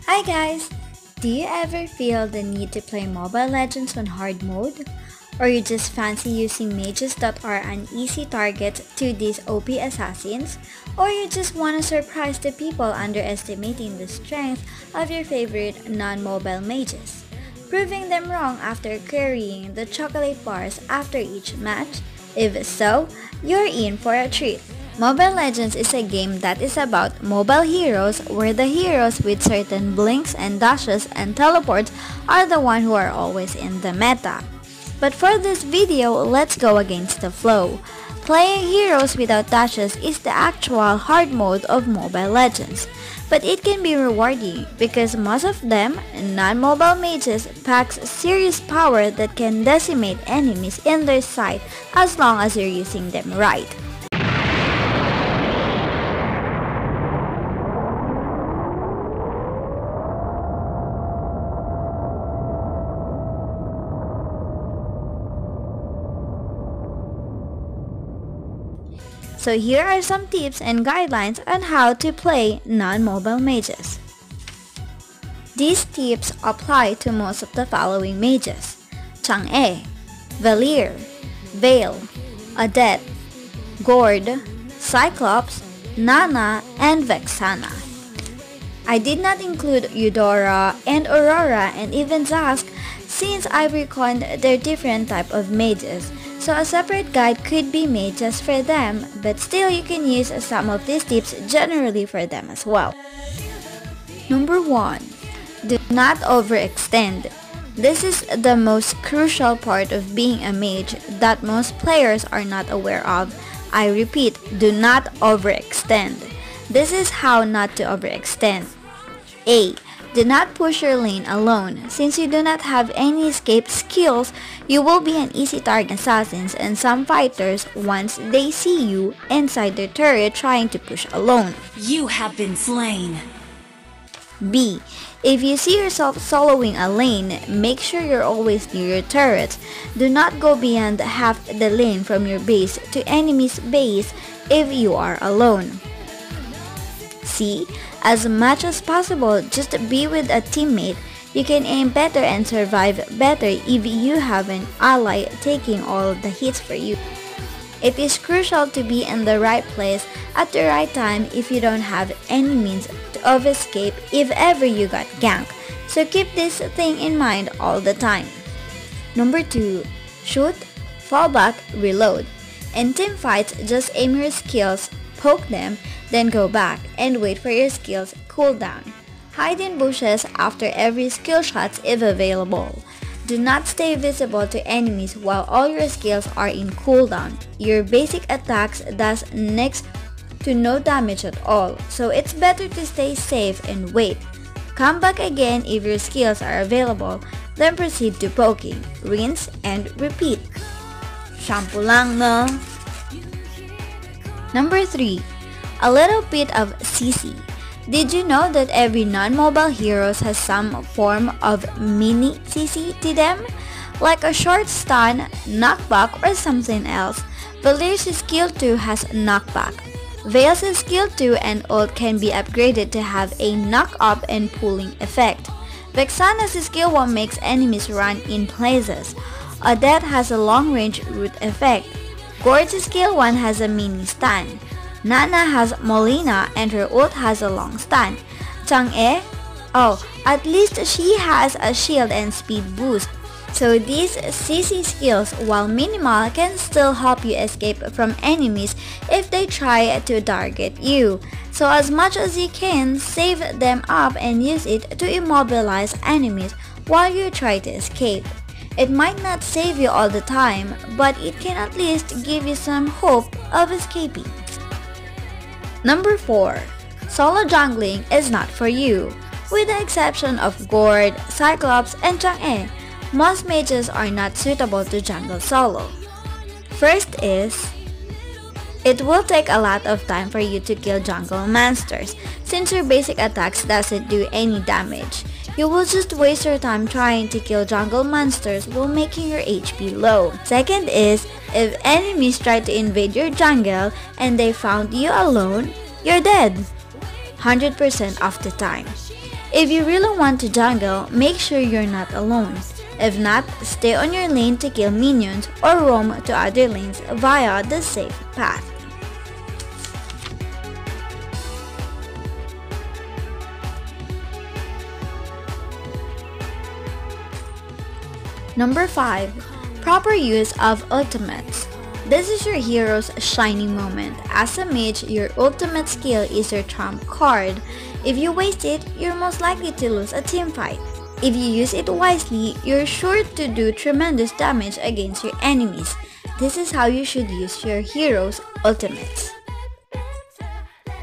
Hi guys! Do you ever feel the need to play Mobile Legends on hard mode? Or you just fancy using mages that are an easy target to these OP assassins? Or you just want to surprise the people underestimating the strength of your favorite non-mobile mages, proving them wrong after carrying the chocolate bars after each match? If so, you're in for a treat. Mobile Legends is a game that is about mobile heroes where the heroes with certain blinks and dashes and teleports are the one who are always in the meta. But for this video, let's go against the flow. Playing heroes without dashes is the actual hard mode of Mobile Legends. But it can be rewarding because most of them, non-mobile mages, packs serious power that can decimate enemies in their sight as long as you're using them right. So here are some tips and guidelines on how to play non-mobile mages. These tips apply to most of the following mages: Chang'e, Leer, Veil, Adet, Gord, Cyclops, Nana, and Vexana. I did not include Eudora and Aurora and even Zask since I reckoned their different type of mages. So a separate guide could be made just for them, but still you can use some of these tips generally for them as well. Number 1. Do not overextend. This is the most crucial part of being a mage that most players are not aware of. I repeat, do not overextend. This is how not to overextend. A. Do not push your lane alone. Since you do not have any escape skills, you will be an easy target assassins and some fighters once they see you inside their turret trying to push alone. You have been slain. B. If you see yourself soloing a lane, make sure you're always near your turret. Do not go beyond half the lane from your base to enemy's base if you are alone. C. As much as possible, just be with a teammate. You can aim better and survive better if you have an ally taking all of the hits for you. It is crucial to be in the right place at the right time if you don't have any means of escape if ever you got ganked. So keep this thing in mind all the time. Number 2. Shoot, fall back, reload. In team fights, just aim your skills, poke them, then go back and wait for your skills cool down. Hide in bushes after every skill shots if available. Do not stay visible to enemies while all your skills are in cooldown. Your basic attacks does next to no damage at all, so it's better to stay safe and wait. Come back again if your skills are available, then proceed to poking. Rinse and repeat. Shampoo lang, no? Number 3. A little bit of CC. Did you know that every non-mobile heroes has some form of mini CC to them? Like a short stun, knockback, or something else. Leer's skill 2 has knockback. Veil's skill 2 and ult can be upgraded to have a knock up and pulling effect. Vexana's skill 1 makes enemies run in places. Adet has a long range root effect. Gord's skill 1 has a mini stun. Nana has Molina and her ult has a long stun. Chang'e? Oh, at least she has a shield and speed boost. So these CC skills, while minimal, can still help you escape from enemies if they try to target you. So as much as you can, save them up and use it to immobilize enemies while you try to escape. It might not save you all the time, but it can at least give you some hope of escaping. Number 4. Solo jungling is not for you. With the exception of Gord, Cyclops, and Chang'e, most mages are not suitable to jungle solo. First is, it will take a lot of time for you to kill jungle monsters since your basic attacks doesn't do any damage. You will just waste your time trying to kill jungle monsters while making your HP low. Second is, if enemies try to invade your jungle and they found you alone, you're dead 100% of the time. If you really want to jungle, make sure you're not alone. If not, stay on your lane to kill minions or roam to other lanes via the safe path. Number 5. Proper use of ultimates. This is your hero's shining moment. As a mage, your ultimate skill is your trump card. If you waste it, you're most likely to lose a teamfight. If you use it wisely, you're sure to do tremendous damage against your enemies. This is how you should use your hero's ultimates.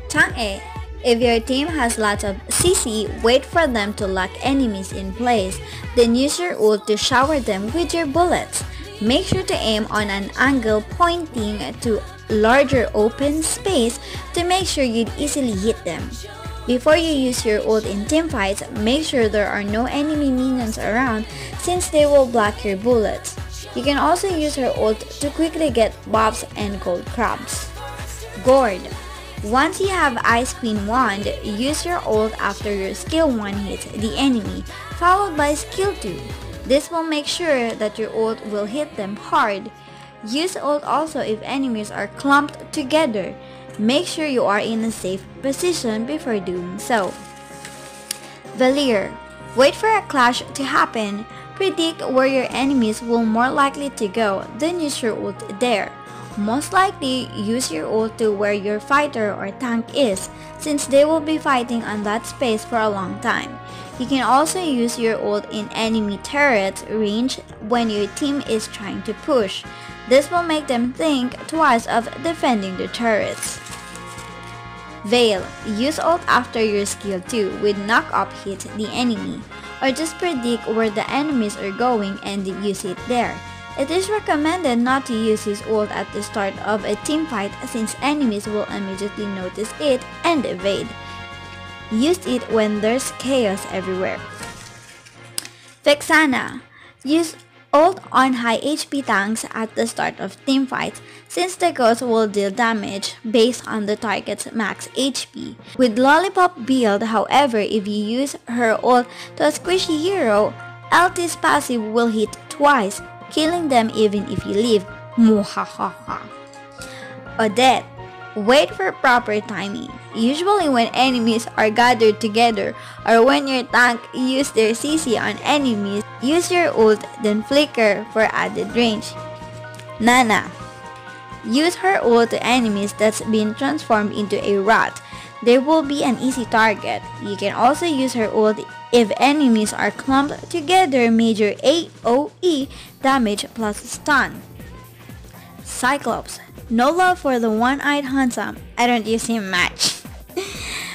Chang'e. If your team has lots of CC, wait for them to lock enemies in place, then use your ult to shower them with your bullets. Make sure to aim on an angle pointing to larger open space to make sure you'd easily hit them. Before you use your ult in teamfights, make sure there are no enemy minions around since they will block your bullets. You can also use her ult to quickly get buffs and gold crabs. Gourd. Once you have Ice Queen Wand, use your ult after your skill 1 hits the enemy, followed by skill 2. This will make sure that your ult will hit them hard. Use ult also if enemies are clumped together. Make sure you are in a safe position before doing so. Leer. Wait for a clash to happen. Predict where your enemies will more likely to go, then use your ult there. Most likely, use your ult to where your fighter or tank is, since they will be fighting on that space for a long time. You can also use your ult in enemy turrets range when your team is trying to push. This will make them think twice of defending the turrets. Veil. Use ult after your skill 2 with knock-up hit the enemy, or just predict where the enemies are going and use it there. It is recommended not to use his ult at the start of a teamfight since enemies will immediately notice it and evade. Use it when there's chaos everywhere. Texana. Use ult on high HP tanks at the start of teamfights since the ghost will deal damage based on the target's max HP. With Lollipop build, however, if you use her ult to a squishy hero, LT's passive will hit twice, killing them even if you leave. Muhahaha. Odette. Wait for proper timing. Usually when enemies are gathered together or when your tank use their CC on enemies, use your ult then flicker for added range. Nana. Use her ult to enemies that's been transformed into a rat. They will be an easy target. You can also use her ult if enemies are clumped together, major AoE damage plus stun. Cyclops. No love for the one-eyed handsome. I don't use him much.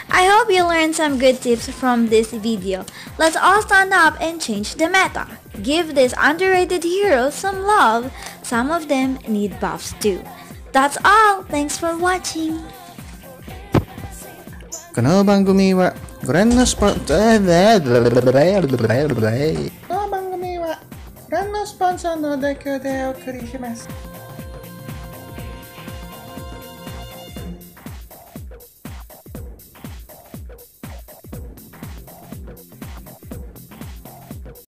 I hope you learned some good tips from this video. Let's all stand up and change the meta. Give these underrated heroes some love. Some of them need buffs too. That's all. Thanks for watching. この番組はご覧のスポンサーの提供でお送りします。